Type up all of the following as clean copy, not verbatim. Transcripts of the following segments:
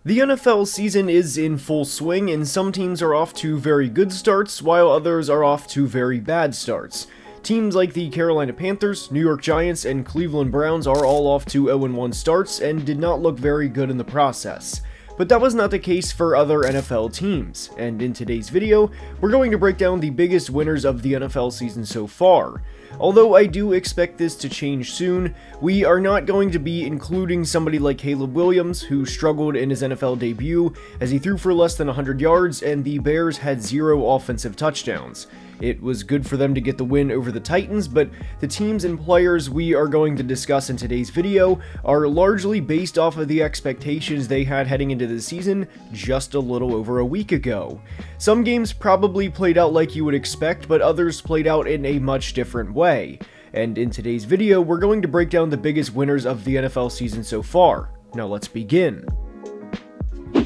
The NFL season is in full swing, and some teams are off to very good starts, while others are off to very bad starts. Teams like the Carolina Panthers, New York Giants, and Cleveland Browns are all off to 0-1 starts and did not look very good in the process. But that was not the case for other NFL teams, and in today's video, we're going to break down the biggest winners of the NFL season so far. Although I do expect this to change soon, we are not going to be including somebody like Caleb Williams, who struggled in his NFL debut as he threw for less than 100 yards and the Bears had 0 offensive touchdowns. It was good for them to get the win over the Titans, but the teams and players we are going to discuss in today's video are largely based off of the expectations they had heading into the season just a little over a week ago. Some games probably played out like you would expect, but others played out in a much different way. And in today's video, we're going to break down the biggest winners of the NFL season so far. Now let's begin.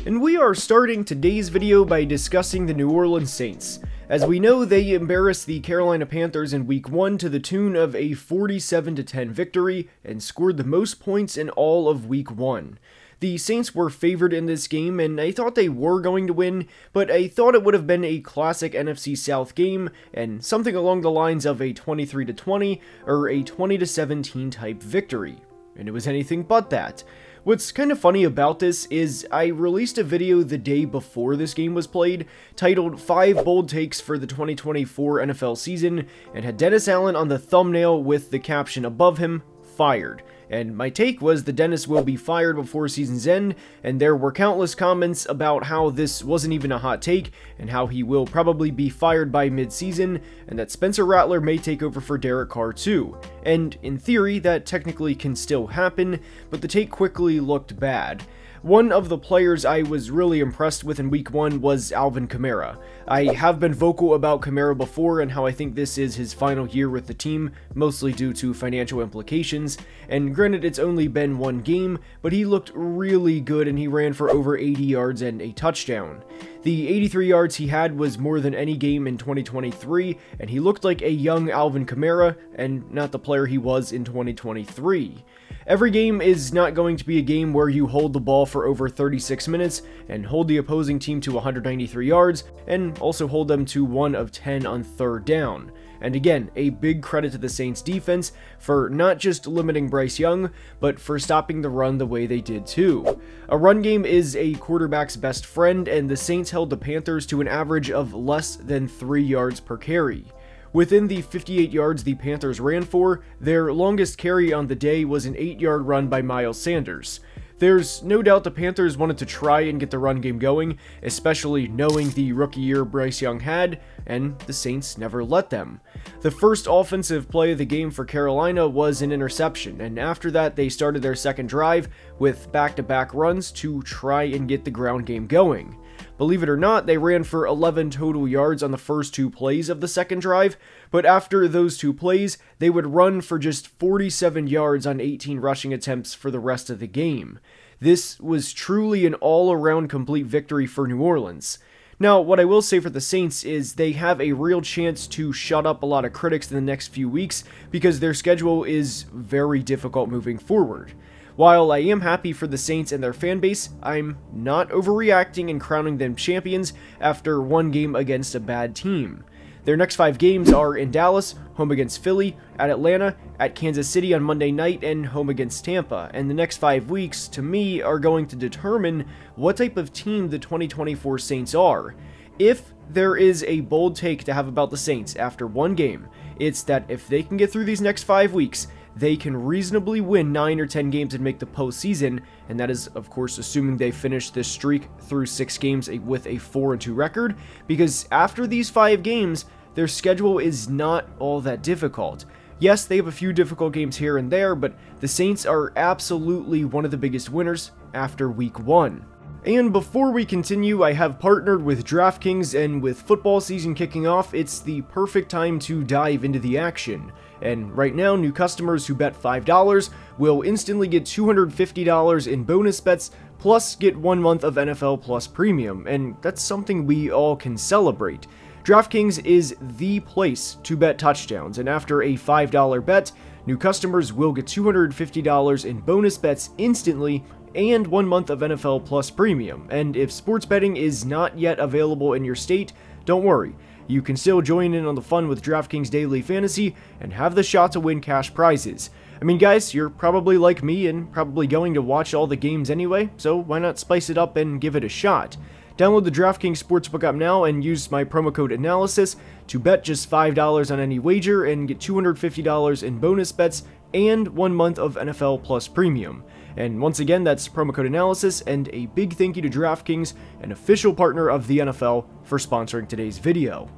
And we are starting today's video by discussing the New Orleans Saints. As we know, they embarrassed the Carolina Panthers in Week 1 to the tune of a 47-10 victory and scored the most points in all of Week 1. The Saints were favored in this game, and I thought they were going to win, but I thought it would have been a classic NFC South game, and something along the lines of a 23-20 or a 20-17 type victory. And it was anything but that. What's kind of funny about this is I released a video the day before this game was played titled 5 Bold Takes for the 2024 NFL Season and had Dennis Allen on the thumbnail with the caption above him, "Fired." And my take was that Dennis will be fired before season's end, and there were countless comments about how this wasn't even a hot take, and how he will probably be fired by mid-season, and that Spencer Rattler may take over for Derek Carr too. And in theory, that technically can still happen, but the take quickly looked bad. One of the players I was really impressed with in Week 1 was Alvin Kamara. I have been vocal about Kamara before and how I think this is his final year with the team, mostly due to financial implications, and granted it's only been one game, but he looked really good and he ran for over 80 yards and a touchdown. The 83 yards he had was more than any game in 2023, and he looked like a young Alvin Kamara, and not the player he was in 2023. Every game is not going to be a game where you hold the ball for over 36 minutes and hold the opposing team to 193 yards and also hold them to 1 of 10 on third down. And again, a big credit to the Saints defense for not just limiting Bryce Young, but for stopping the run the way they did too. A run game is a quarterback's best friend, and the Saints held the Panthers to an average of less than 3 yards per carry. Within the 58 yards the Panthers ran for, their longest carry on the day was an 8-yard run by Miles Sanders. There's no doubt the Panthers wanted to try and get the run game going, especially knowing the rookie year Bryce Young had, and the Saints never let them. The first offensive play of the game for Carolina was an interception, and after that they started their second drive with back-to-back runs to try and get the ground game going. Believe it or not, they ran for 11 total yards on the first 2 plays of the second drive, but after those 2 plays, they would run for just 47 yards on 18 rushing attempts for the rest of the game. This was truly an all-around complete victory for New Orleans. Now, what I will say for the Saints is they have a real chance to shut up a lot of critics in the next few weeks because their schedule is very difficult moving forward. While I am happy for the Saints and their fan base, I'm not overreacting and crowning them champions after one game against a bad team. Their next 5 games are in Dallas, home against Philly, at Atlanta, at Kansas City on Monday night, and home against Tampa. And the next 5 weeks, to me, are going to determine what type of team the 2024 Saints are. If there is a bold take to have about the Saints after one game, it's that if they can get through these next 5 weeks, they can reasonably win 9 or 10 games and make the postseason, and that is, of course, assuming they finish this streak through 6 games with a 4-2 record, because after these 5 games, their schedule is not all that difficult. Yes, they have a few difficult games here and there, but the Saints are absolutely one of the biggest winners after Week 1. And before we continue, I have partnered with DraftKings, and with football season kicking off, it's the perfect time to dive into the action. And right now, new customers who bet $5 will instantly get $250 in bonus bets, plus get 1 month of NFL Plus Premium, and that's something we all can celebrate. DraftKings is the place to bet touchdowns, and after a $5 bet, new customers will get $250 in bonus bets instantly, and 1 month of NFL Plus Premium. And if sports betting is not yet available in your state, don't worry. You can still join in on the fun with DraftKings Daily Fantasy and have the shot to win cash prizes. I mean, guys, you're probably like me and probably going to watch all the games anyway, so why not spice it up and give it a shot? Download the DraftKings Sportsbook app now and use my promo code ANALYSIS to bet just $5 on any wager and get $250 in bonus bets and 1 month of NFL Plus Premium. And once again, that's promo code ANALYSIS, and a big thank you to DraftKings, an official partner of the NFL, for sponsoring today's video.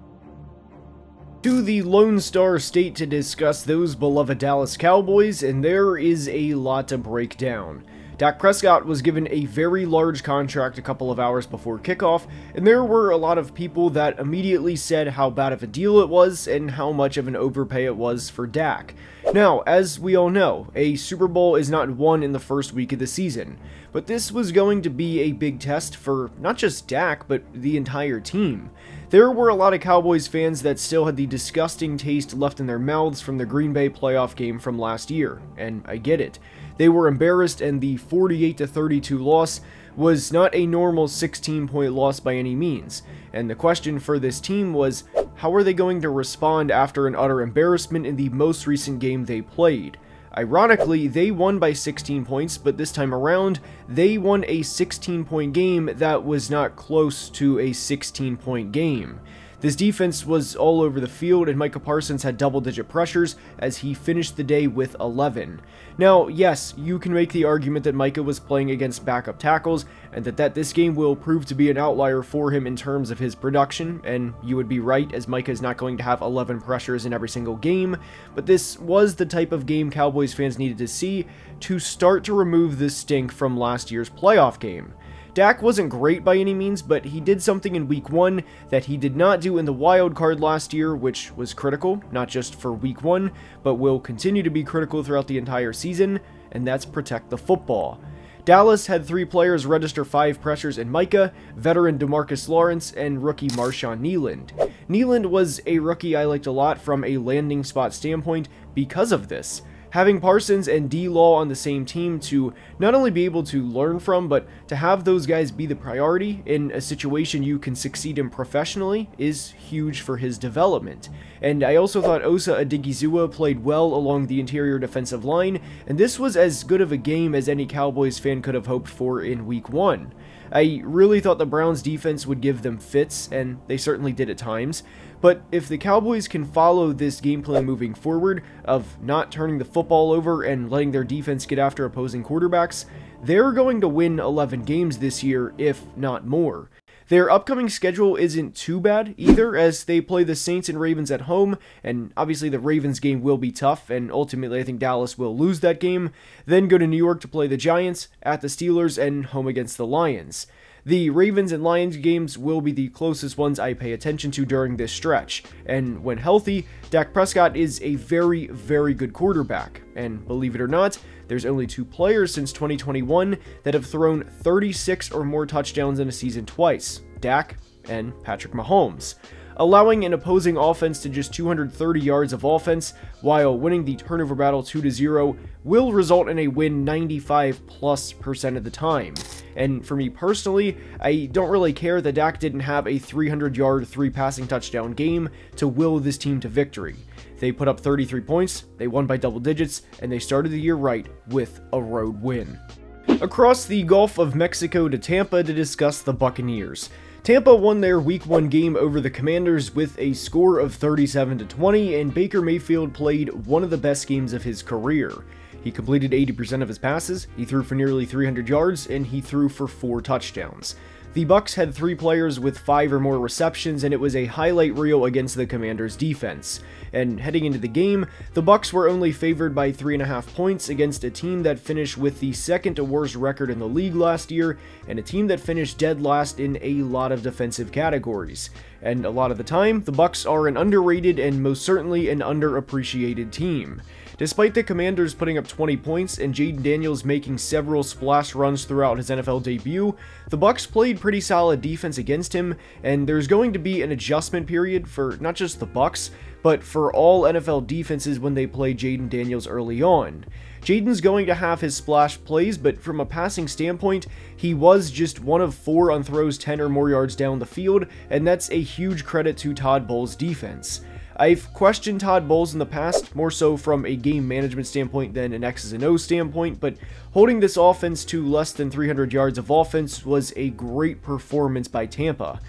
To the Lone Star State to discuss those beloved Dallas Cowboys, and there is a lot to break down. Dak Prescott was given a very large contract a couple of hours before kickoff, and there were a lot of people that immediately said how bad of a deal it was and how much of an overpay it was for Dak. Now, as we all know, a Super Bowl is not won in the first week of the season, but this was going to be a big test for not just Dak, but the entire team. There were a lot of Cowboys fans that still had the disgusting taste left in their mouths from the Green Bay playoff game from last year, and I get it. They were embarrassed, and the 48-32 loss was not a normal 16-point loss by any means. And the question for this team was, how are they going to respond after an utter embarrassment in the most recent game they played? Ironically, they won by 16 points, but this time around, they won a 16-point game that was not close to a 16-point game. This defense was all over the field, and Micah Parsons had double-digit pressures as he finished the day with 11. Now, yes, you can make the argument that Micah was playing against backup tackles, and that this game will prove to be an outlier for him in terms of his production, and you would be right, as Micah is not going to have 11 pressures in every single game, but this was the type of game Cowboys fans needed to see to start to remove the stink from last year's playoff game. Dak wasn't great by any means, but he did something in Week 1 that he did not do in the wild card last year, which was critical, not just for Week 1, but will continue to be critical throughout the entire season, and that's protect the football. Dallas had 3 players register 5 pressures in Micah, veteran DeMarcus Lawrence, and rookie Marshawn Kneeland. Kneeland was a rookie I liked a lot from a landing spot standpoint because of this. Having Parsons and D-Law on the same team to not only be able to learn from, but to have those guys be the priority in a situation you can succeed in professionally is huge for his development. And I also thought Osa Odigizua played well along the interior defensive line, and this was as good of a game as any Cowboys fan could have hoped for in Week 1. I really thought the Browns' defense would give them fits, and they certainly did at times. But if the Cowboys can follow this game plan moving forward of not turning the football over and letting their defense get after opposing quarterbacks, they're going to win 11 games this year, if not more. Their upcoming schedule isn't too bad either, as they play the Saints and Ravens at home, and obviously the Ravens game will be tough, and ultimately I think Dallas will lose that game, then go to New York to play the Giants, at the Steelers, and home against the Lions. The Ravens and Lions games will be the closest ones I pay attention to during this stretch, and when healthy, Dak Prescott is a very, very good quarterback, and believe it or not, there's only 2 players since 2021 that have thrown 36 or more touchdowns in a season twice, Dak and Patrick Mahomes. Allowing an opposing offense to just 230 yards of offense while winning the turnover battle 2-0 will result in a win 95+% of the time. And for me personally, I don't really care that Dak didn't have a 300-yard, 3 passing touchdown game to will this team to victory. They put up 33 points, they won by double digits, and they started the year right with a road win. Across the Gulf of Mexico to Tampa to discuss the Buccaneers. Tampa won their Week 1 game over the Commanders with a score of 37-20, and Baker Mayfield played one of the best games of his career. He completed 80% of his passes, he threw for nearly 300 yards, and he threw for 4 touchdowns. The Bucs had 3 players with 5 or more receptions, and it was a highlight reel against the Commanders' defense. And heading into the game, the Bucs were only favored by 3.5 points against a team that finished with the second to worst record in the league last year, and a team that finished dead last in a lot of defensive categories. And a lot of the time, the Bucs are an underrated and most certainly an underappreciated team. Despite the Commanders putting up 20 points and Jaden Daniels making several splash runs throughout his NFL debut, the Bucs played pretty solid defense against him, and there's going to be an adjustment period for not just the Bucs, but for all NFL defenses when they play Jaden Daniels early on. Jaden's going to have his splash plays, but from a passing standpoint, he was just 1 of 4 on throws 10 or more yards down the field, and that's a huge credit to Todd Bowles' defense. I've questioned Todd Bowles in the past, more so from a game management standpoint than an X's and O's standpoint, but holding this offense to less than 300 yards of offense was a great performance by Tampa.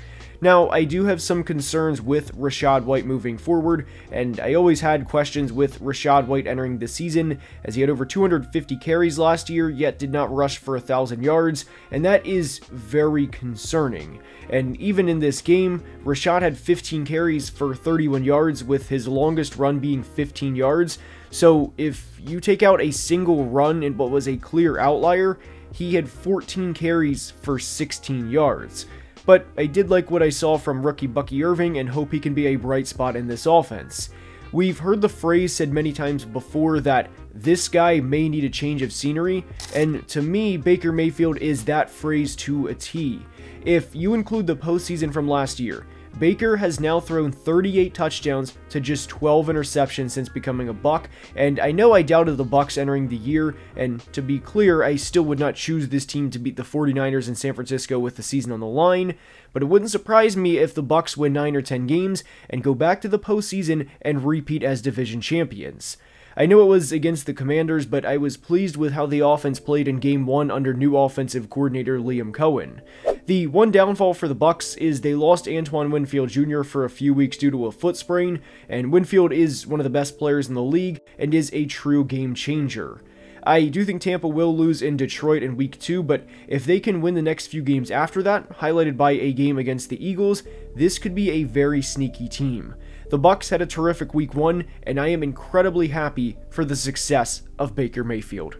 Now, I do have some concerns with Rachaad White moving forward, and I always had questions with Rachaad White entering the season, as he had over 250 carries last year, yet did not rush for 1,000 yards, and that is very concerning. And even in this game, Rachaad had 15 carries for 31 yards, with his longest run being 15 yards, so if you take out a single run in what was a clear outlier, he had 14 carries for 16 yards. But I did like what I saw from rookie Bucky Irving and hope he can be a bright spot in this offense. We've heard the phrase said many times before that this guy may need a change of scenery, and to me, Baker Mayfield is that phrase to a T. If you include the postseason from last year, Baker has now thrown 38 touchdowns to just 12 interceptions since becoming a Buck, and I know I doubted the Bucs entering the year, and to be clear, I still would not choose this team to beat the 49ers in San Francisco with the season on the line, but it wouldn't surprise me if the Bucs win 9 or 10 games and go back to the postseason and repeat as division champions. I know it was against the Commanders, but I was pleased with how the offense played in Game 1 under new offensive coordinator Liam Cohen. The one downfall for the Bucs is they lost Antoine Winfield Jr. for a few weeks due to a foot sprain, and Winfield is one of the best players in the league and is a true game changer. I do think Tampa will lose in Detroit in Week 2, but if they can win the next few games after that, highlighted by a game against the Eagles, this could be a very sneaky team. The Bucs had a terrific Week 1, and I am incredibly happy for the success of Baker Mayfield.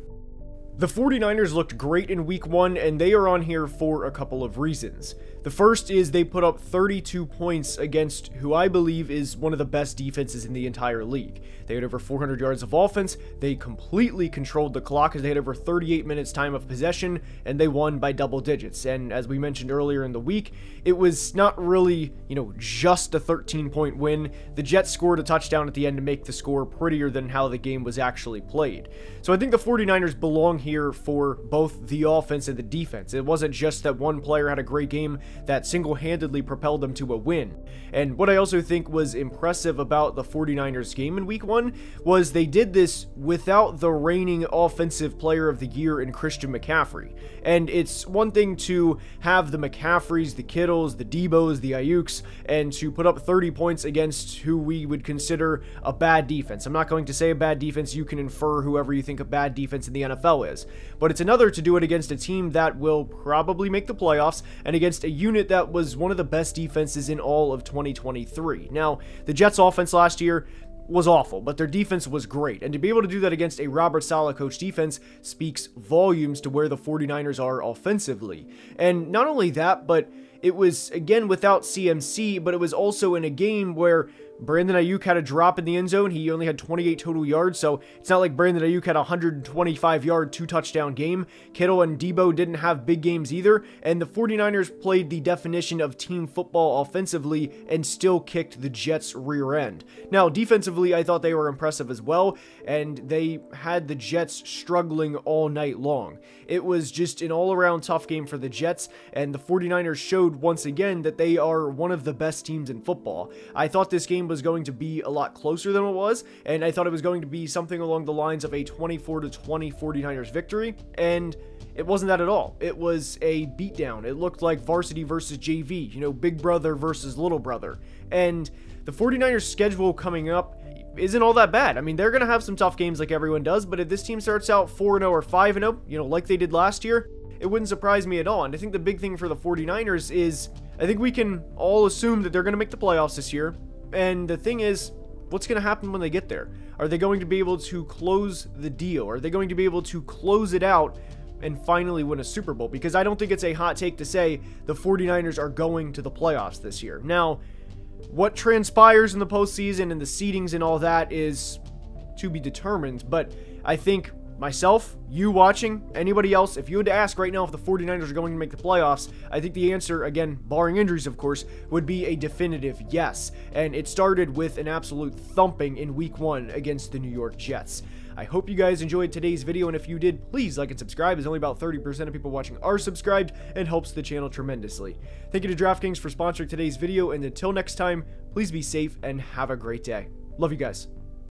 The 49ers looked great in Week 1, and they are on here for a couple of reasons. The first is they put up 32 points against who I believe is one of the best defenses in the entire league. They had over 400 yards of offense, they completely controlled the clock as they had over 38 minutes time of possession, and they won by double digits. And as we mentioned earlier in the week, it was not really, just a 13-point win. The Jets scored a touchdown at the end to make the score prettier than how the game was actually played. So I think the 49ers belong here for both the offense and the defense. It wasn't just that one player had a great game that single-handedly propelled them to a win. And what I also think was impressive about the 49ers game in Week 1 was they did this without the reigning offensive player of the year in Christian McCaffrey. And it's one thing to have the McCaffreys, the Kittles, the Debos, the Ayuks, and to put up 30 points against who we would consider a bad defense. I'm not going to say a bad defense, you can infer whoever you think a bad defense in the NFL is. But it's another to do it against a team that will probably make the playoffs and against a unit that was one of the best defenses in all of 2023. Now, the Jets' offense last year was awful, but their defense was great, and to be able to do that against a Robert Saleh coach defense speaks volumes to where the 49ers are offensively. And not only that, but it was, again, without CMC, but it was also in a game where Brandon Ayuk had a drop in the end zone. He only had 28 total yards, so it's not like Brandon Ayuk had a 125-yard, 2-touchdown game. Kittle and Debo didn't have big games either, and the 49ers played the definition of team football offensively and still kicked the Jets' rear end. Now, defensively, I thought they were impressive as well, and they had the Jets struggling all night long. It was just an all-around tough game for the Jets, and the 49ers showed once again that they are one of the best teams in football. I thought this game was going to be a lot closer than it was, and I thought it was going to be something along the lines of a 24-20 49ers victory, and it wasn't that at all. It was a beatdown. It looked like varsity versus JV, big brother versus little brother. And the 49ers schedule coming up isn't all that bad. I mean, they're going to have some tough games like everyone does, but if this team starts out 4-0 or 5-0, like they did last year, it wouldn't surprise me at all. And I think the big thing for the 49ers is, I think we can all assume that they're going to make the playoffs this year. And the thing is, what's going to happen when they get there? Are they going to be able to close the deal? Are they going to be able to close it out and finally win a Super Bowl? Because I don't think it's a hot take to say the 49ers are going to the playoffs this year. Now, what transpires in the postseason and the seedings and all that is to be determined, but I think myself, you watching, anybody else, if you had to ask right now if the 49ers are going to make the playoffs, I think the answer, again, barring injuries of course, would be a definitive yes. And it started with an absolute thumping in Week 1 against the New York Jets. I hope you guys enjoyed today's video, and if you did, please like and subscribe, as only about 30% of people watching are subscribed and helps the channel tremendously. Thank you to DraftKings for sponsoring today's video, and until next time, please be safe and have a great day. Love you guys.